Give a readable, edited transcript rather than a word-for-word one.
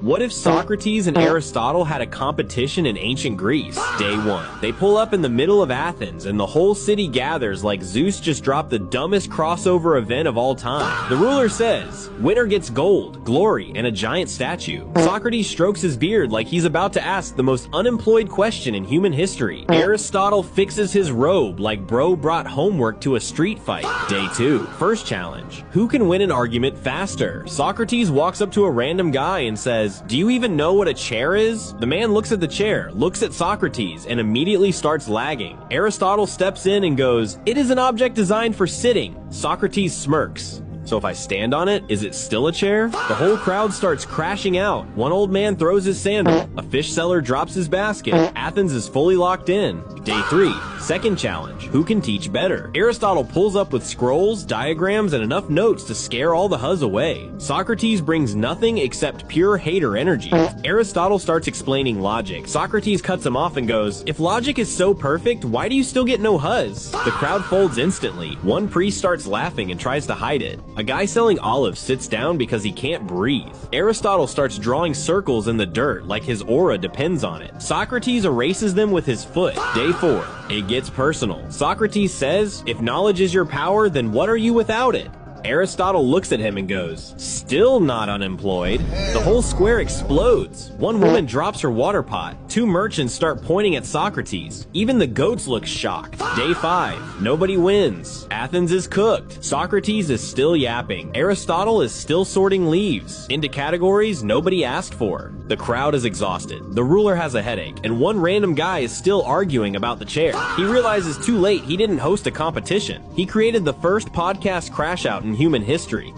What if Socrates and Aristotle had a competition in ancient Greece? Day 1. They pull up in the middle of Athens and the whole city gathers like Zeus just dropped the dumbest crossover event of all time. The ruler says, winner gets gold, glory, and a giant statue. Socrates strokes his beard like he's about to ask the most unemployed question in human history. Aristotle fixes his robe like bro brought homework to a street fight. Day 2. First challenge. Who can win an argument faster? Socrates walks up to a random guy and says, "Do you even know what a chair is?" The man looks at the chair, looks at Socrates, and immediately starts lagging. Aristotle steps in and goes, "It is an object designed for sitting." Socrates smirks. "So if I stand on it, is it still a chair?" The whole crowd starts crashing out. One old man throws his sandal. A fish seller drops his basket. Athens is fully locked in. Day 3. Second challenge. Who can teach better? Aristotle pulls up with scrolls, diagrams, and enough notes to scare all the huzz away. Socrates brings nothing except pure hater energy. Aristotle starts explaining logic. Socrates cuts him off and goes, "If logic is so perfect, why do you still get no huzz?" The crowd folds instantly. One priest starts laughing and tries to hide it. A guy selling olives sits down because he can't breathe. Aristotle starts drawing circles in the dirt like his aura depends on it. Socrates erases them with his foot. Day 4. It gets personal. Socrates says, "If knowledge is your power, then what are you without it?" Aristotle looks at him and goes, "Still not unemployed." The whole square explodes. One woman drops her water pot. Two merchants start pointing at Socrates. Even the goats look shocked. Day 5. Nobody wins. Athens is cooked. Socrates is still yapping. Aristotle is still sorting leaves into categories nobody asked for. The crowd is exhausted. The ruler has a headache, and one random guy is still arguing about the chair. He realizes too late he didn't host a competition. He created the first podcast crash out in human history.